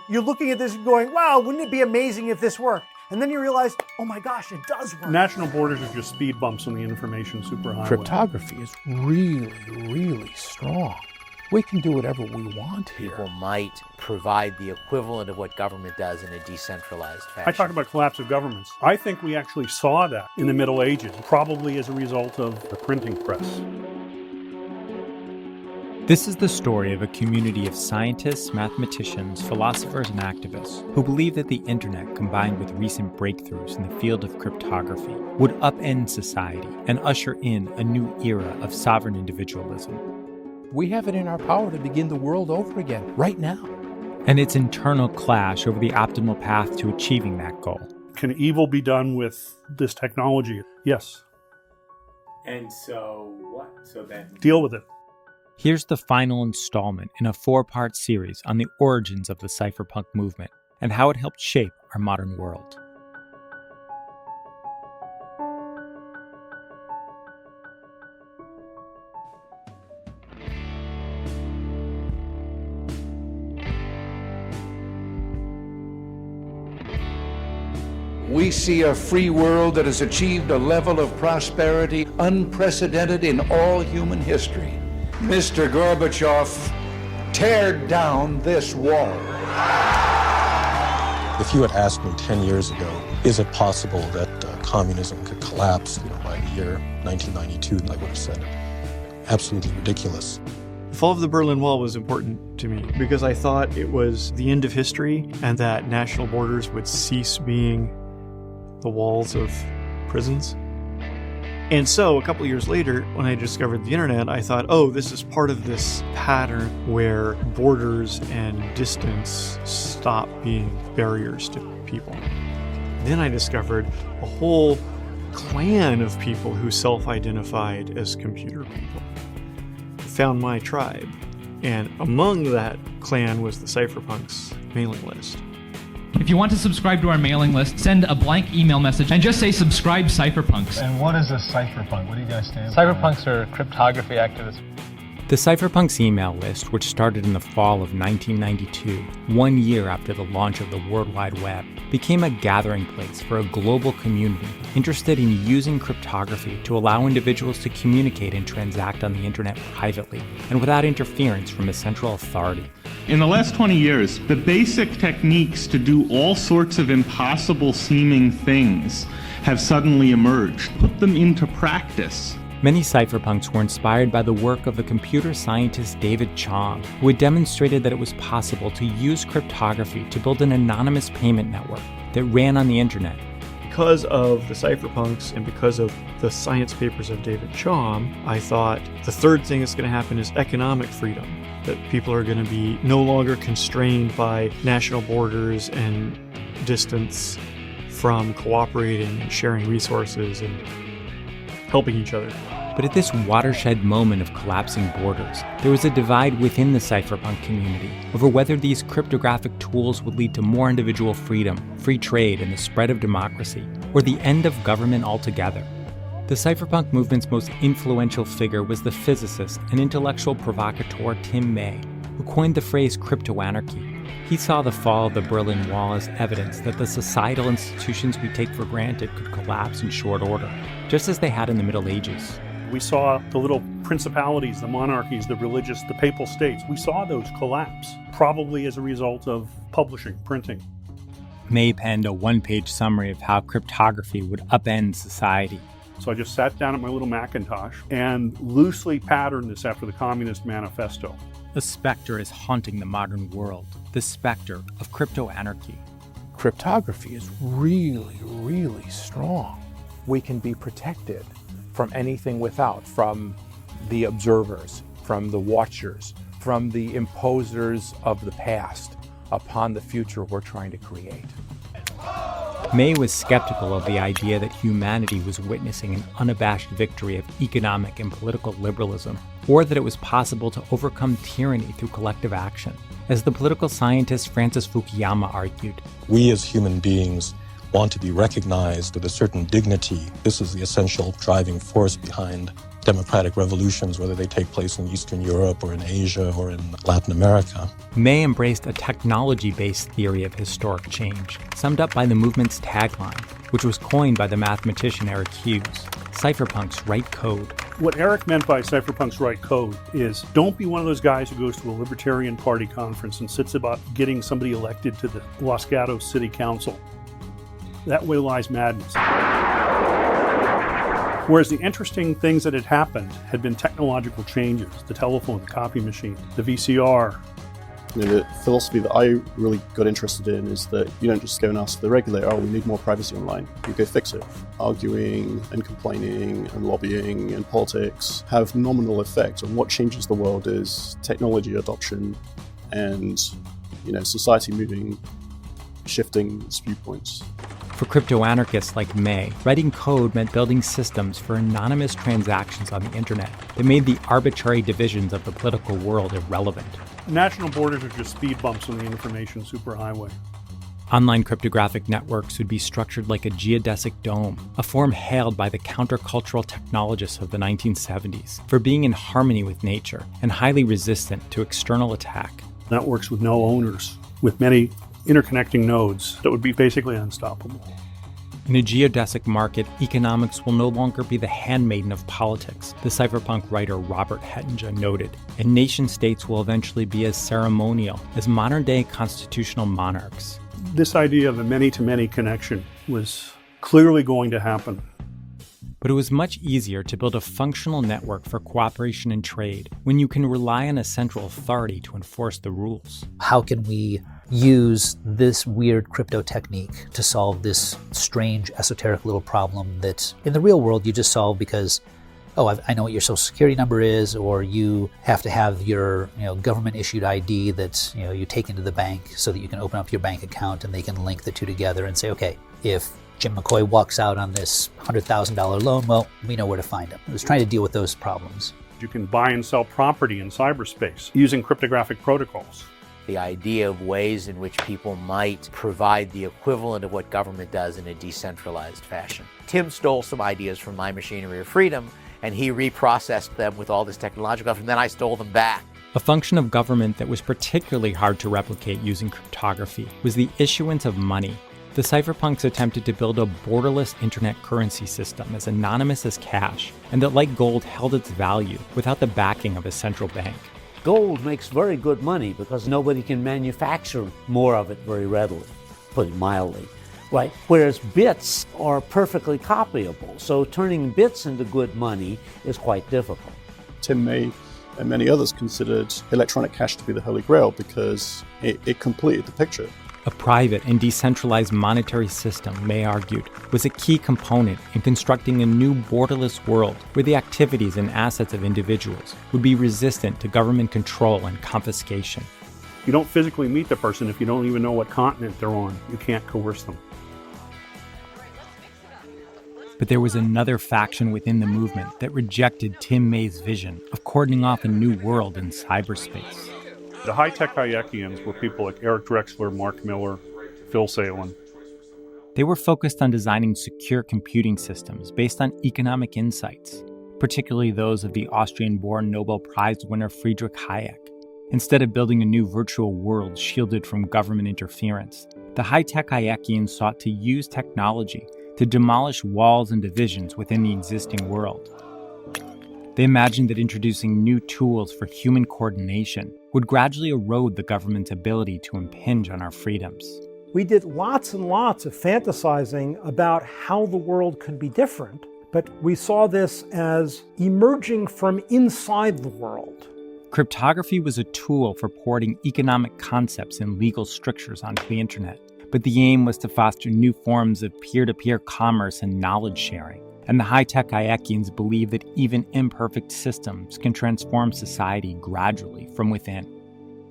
You're looking at this and going, wow, wouldn't it be amazing if this worked? And then you realize, oh my gosh, it does work. National borders are just speed bumps on the information superhighway. Cryptography is really, really strong. We can do whatever we want here. People might provide the equivalent of what government does in a decentralized fashion. I talk about collapse of governments. I think we actually saw that in the Middle Ages, probably as a result of the printing press. This is the story of a community of scientists, mathematicians, philosophers, and activists who believe that the internet, combined with recent breakthroughs in the field of cryptography, would upend society and usher in a new era of sovereign individualism. We have it in our power to begin the world over again, right now. And its internal clash over the optimal path to achieving that goal. Can evil be done with this technology? Yes. And so what? So then Deal with it. Here's the final installment in a 4-part series on the origins of the cypherpunk movement and how it helped shape our modern world. We see a free world that has achieved a level of prosperity unprecedented in all human history. Mr. Gorbachev, tear down this wall. If you had asked me 10 years ago, is it possible that communism could collapse by the year 1992, I would have said absolutely ridiculous. The fall of the Berlin Wall was important to me because I thought it was the end of history and that national borders would cease being the walls of prisons. And so a couple years later, when I discovered the internet, I thought, oh, this is part of this pattern where borders and distance stop being barriers to people. Then I discovered a whole clan of people who self-identified as computer people. I found my tribe, and among that clan was the cypherpunks mailing list. If you want to subscribe to our mailing list, send a blank email message and just say subscribe cypherpunks. And what is a cypherpunk? What do you guys stand for? Cypherpunks are cryptography activists. The cypherpunks email list, which started in the fall of 1992, 1 year after the launch of the World Wide Web, became a gathering place for a global community interested in using cryptography to allow individuals to communicate and transact on the internet privately and without interference from a central authority. In the last 20 years, the basic techniques to do all sorts of impossible seeming things have suddenly emerged. Put them into practice. Many cypherpunks were inspired by the work of the computer scientist David Chaum, who had demonstrated that it was possible to use cryptography to build an anonymous payment network that ran on the internet. Because of the cypherpunks and because of the science papers of David Chaum, I thought the third thing that's going to happen is economic freedom. That people are going to be no longer constrained by national borders and distance from cooperating and sharing resources and helping each other. But at this watershed moment of collapsing borders, there was a divide within the cypherpunk community over whether these cryptographic tools would lead to more individual freedom, free trade, and the spread of democracy, or the end of government altogether. The cypherpunk movement's most influential figure was the physicist and intellectual provocateur Tim May, who coined the phrase cryptoanarchy. He saw the fall of the Berlin Wall as evidence that the societal institutions we take for granted could collapse in short order, just as they had in the Middle Ages. We saw the little principalities, the monarchies, the religious, the papal states. We saw those collapse, probably as a result of publishing, printing. May penned a one-page summary of how cryptography would upend society. So I just sat down at my little Macintosh and loosely patterned this after the Communist Manifesto. A specter is haunting the modern world, the specter of cryptoanarchy. Cryptography is really, really strong. We can be protected from anything without, from the observers, from the watchers, from the imposers of the past upon the future we're trying to create. May was skeptical of the idea that humanity was witnessing an unabashed victory of economic and political liberalism, or that it was possible to overcome tyranny through collective action. As the political scientist Francis Fukuyama argued, we as human beings want to be recognized with a certain dignity. This is the essential driving force behind democratic revolutions, whether they take place in Eastern Europe or in Asia or in Latin America. May embraced a technology-based theory of historic change, summed up by the movement's tagline, which was coined by the mathematician Eric Hughes: cypherpunks write code. What Eric meant by cypherpunks write code is, don't be one of those guys who goes to a Libertarian Party conference and sits about getting somebody elected to the Los Gatos City Council. That way lies madness. Whereas the interesting things that had happened had been technological changes: the telephone, the copy machine, the VCR. The philosophy that I really got interested in is that you don't just go and ask the regulator, oh, we need more privacy online. You go fix it. Arguing and complaining and lobbying and politics have nominal effect on what changes the world is technology adoption and, society moving, shifting its viewpoints. For crypto-anarchists like May, writing code meant building systems for anonymous transactions on the internet that made the arbitrary divisions of the political world irrelevant. National borders are just speed bumps on the information superhighway. Online cryptographic networks would be structured like a geodesic dome, a form hailed by the countercultural technologists of the 1970s for being in harmony with nature and highly resistant to external attack. Networks with no owners, with many interconnecting nodes that would be basically unstoppable. In a geodesic market, economics will no longer be the handmaiden of politics, the cypherpunk writer Robert Hettinger noted, and nation-states will eventually be as ceremonial as modern-day constitutional monarchs. This idea of a many-to-many connection was clearly going to happen. But it was much easier to build a functional network for cooperation and trade when you can rely on a central authority to enforce the rules. How can we use this weird crypto technique to solve this strange, esoteric little problem that in the real world you just solve because, I know what your social security number is, or you have to have your government issued ID that you take into the bank so that you can open up your bank account and they can link the two together and say, okay, if Jim McCoy walks out on this $100,000 loan, well, we know where to find him. I was trying to deal with those problems. You can buy and sell property in cyberspace using cryptographic protocols. The idea of ways in which people might provide the equivalent of what government does in a decentralized fashion. Tim stole some ideas from My Machinery of Freedom, and he reprocessed them with all this technological stuff, and then I stole them back. A function of government that was particularly hard to replicate using cryptography was the issuance of money. The cypherpunks attempted to build a borderless internet currency system as anonymous as cash, and that, like gold, held its value without the backing of a central bank. Gold makes very good money because nobody can manufacture more of it very readily, put it mildly, right? Whereas bits are perfectly copyable, so turning bits into good money is quite difficult. Tim May and many others considered electronic cash to be the holy grail because it completed the picture. A private and decentralized monetary system, May argued, was a key component in constructing a new borderless world where the activities and assets of individuals would be resistant to government control and confiscation. You don't physically meet the person if you don't even know what continent they're on. You can't coerce them. But there was another faction within the movement that rejected Tim May's vision of cordoning off a new world in cyberspace. The high-tech Hayekians were people like Eric Drexler, Mark Miller, Phil Salin. They were focused on designing secure computing systems based on economic insights, particularly those of the Austrian-born Nobel Prize winner Friedrich Hayek. Instead of building a new virtual world shielded from government interference, the high-tech Hayekians sought to use technology to demolish walls and divisions within the existing world. They imagined that introducing new tools for human coordination would gradually erode the government's ability to impinge on our freedoms. We did lots and lots of fantasizing about how the world could be different, but we saw this as emerging from inside the world. Cryptography was a tool for porting economic concepts and legal strictures onto the internet, but the aim was to foster new forms of peer-to-peer commerce and knowledge sharing. And the high-tech Hayekians believe that even imperfect systems can transform society gradually from within.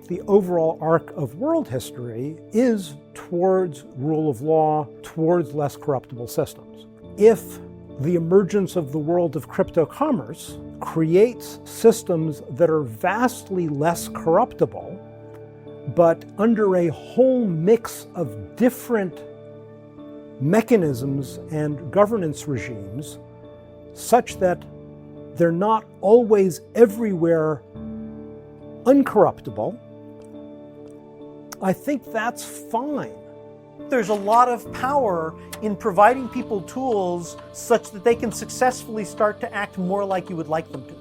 The overall arc of world history is towards rule of law, towards less corruptible systems. If the emergence of the world of crypto commerce creates systems that are vastly less corruptible, but under a whole mix of different mechanisms and governance regimes, such that they're not always everywhere uncorruptible, I think that's fine. There's a lot of power in providing people tools such that they can successfully start to act more like you would like them to.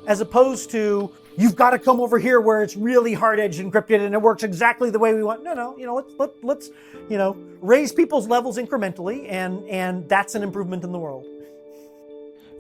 As opposed to, you've got to come over here where it's really hard-edged encrypted and it works exactly the way we want. No, let's raise people's levels incrementally, and that's an improvement in the world.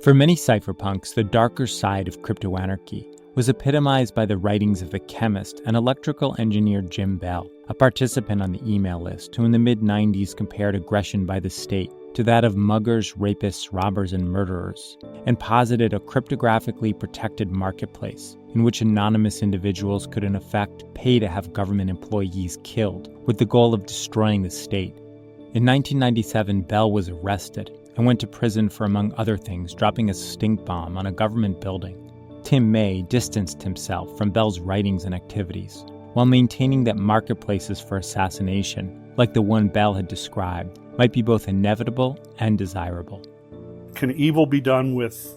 For many cypherpunks, the darker side of crypto-anarchy was epitomized by the writings of the chemist and electrical engineer Jim Bell, a participant on the email list who in the mid-90s compared aggression by the state to that of muggers, rapists, robbers, and murderers, and posited a cryptographically protected marketplace in which anonymous individuals could in effect pay to have government employees killed with the goal of destroying the state. In 1997, Bell was arrested and went to prison for, among other things, dropping a stink bomb on a government building. Tim May distanced himself from Bell's writings and activities, while maintaining that marketplaces for assassination, like the one Bell had described, might be both inevitable and desirable. Can evil be done with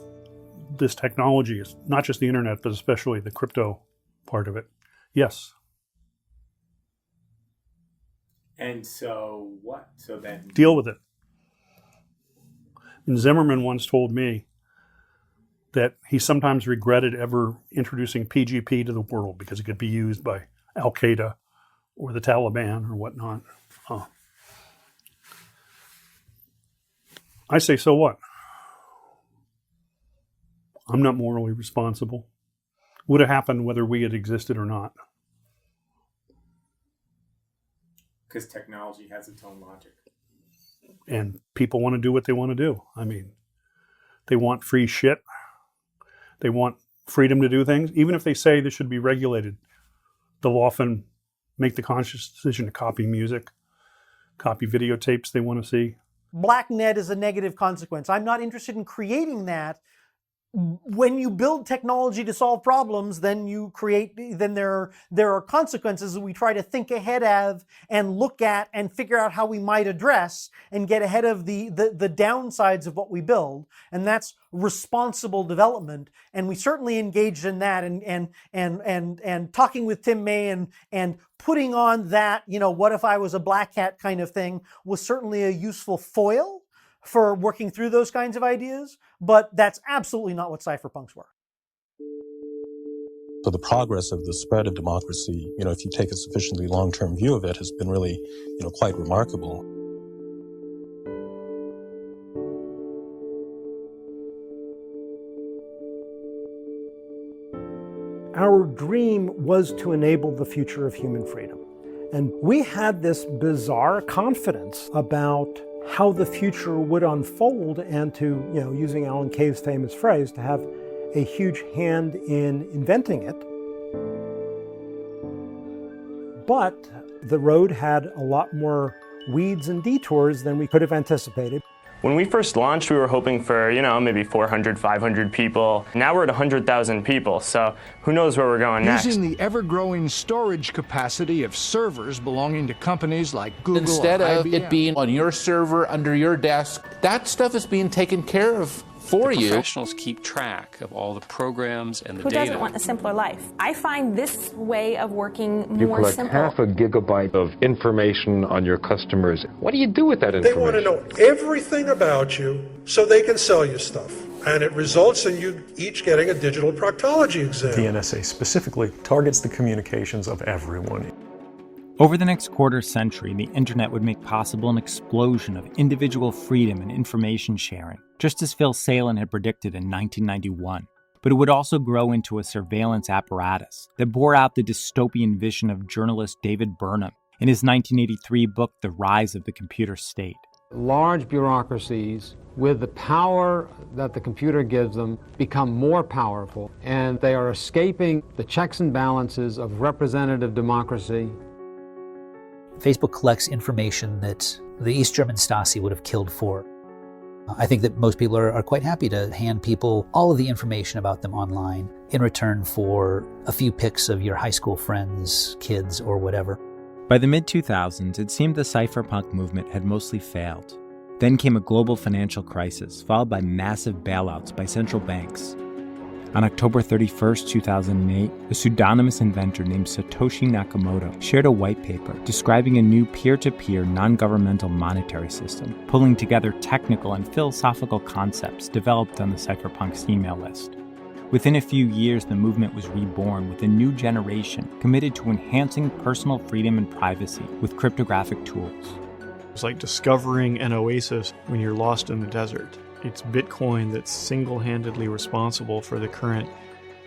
this technology? It's not just the internet, but especially the crypto part of it. Yes. And so what? So then... Deal with it. And Zimmerman once told me that he sometimes regretted ever introducing PGP to the world because it could be used by Al-Qaeda or the Taliban or whatnot. I say, so what? I'm not morally responsible. Would have happened whether we had existed or not. Because technology has its own logic. And people want to do what they want to do. I mean, they want free shit. They want freedom to do things. Even if they say this should be regulated, they'll often make the conscious decision to copy music, copy videotapes they want to see. Black net is a negative consequence. I'm not interested in creating that. When you build technology to solve problems, then there are consequences that we try to think ahead of and look at and figure out how we might address and get ahead of the downsides of what we build. And that's responsible development. And we certainly engaged in that and talking with Tim May and putting on that, what if I was a black hat kind of thing was certainly a useful foil for working through those kinds of ideas, but that's absolutely not what cypherpunks were. So the progress of the spread of democracy, if you take a sufficiently long-term view of it, has been really, quite remarkable. Our dream was to enable the future of human freedom. And we had this bizarre confidence about how the future would unfold and to, using Alan Kay's famous phrase, to have a huge hand in inventing it. But the road had a lot more weeds and detours than we could have anticipated. When we first launched, we were hoping for, maybe 400, 500 people. Now we're at 100,000 people, so who knows where we're going next. Using the ever-growing storage capacity of servers belonging to companies like Google Instead of IBM. it being on your server, under your desk, that stuff is being taken care of for you. Professionals keep track of all the programs and the data. Who doesn't want a simpler life? I find this way of working You more collect simple. half a gigabyte of information on your customers. What do you do with that information? They want to know everything about you so they can sell you stuff. And it results in you each getting a digital proctology exam. The NSA specifically targets the communications of everyone. Over the next quarter century, the internet would make possible an explosion of individual freedom and information sharing, just as Phil Salen had predicted in 1991. But it would also grow into a surveillance apparatus that bore out the dystopian vision of journalist David Burnham in his 1983 book, The Rise of the Computer State. Large bureaucracies, with the power that the computer gives them, become more powerful, and they are escaping the checks and balances of representative democracy. Facebook collects information that the East German Stasi would have killed for. I think that most people are quite happy to hand people all of the information about them online in return for a few pics of your high school friends, kids, or whatever. By the mid-2000s, it seemed the cypherpunk movement had mostly failed. Then came a global financial crisis, followed by massive bailouts by central banks. On October 31, 2008, a pseudonymous inventor named Satoshi Nakamoto shared a white paper describing a new peer-to-peer non-governmental monetary system, pulling together technical and philosophical concepts developed on the cypherpunks' email list. Within a few years, the movement was reborn with a new generation committed to enhancing personal freedom and privacy with cryptographic tools. It's like discovering an oasis when you're lost in the desert. It's Bitcoin that's single-handedly responsible for the current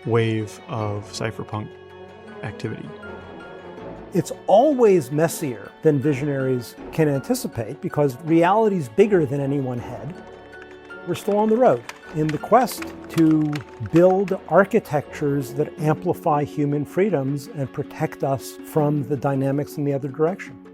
wave of cypherpunk activity. It's always messier than visionaries can anticipate because reality's bigger than any one head. We're still on the road in the quest to build architectures that amplify human freedoms and protect us from the dynamics in the other direction.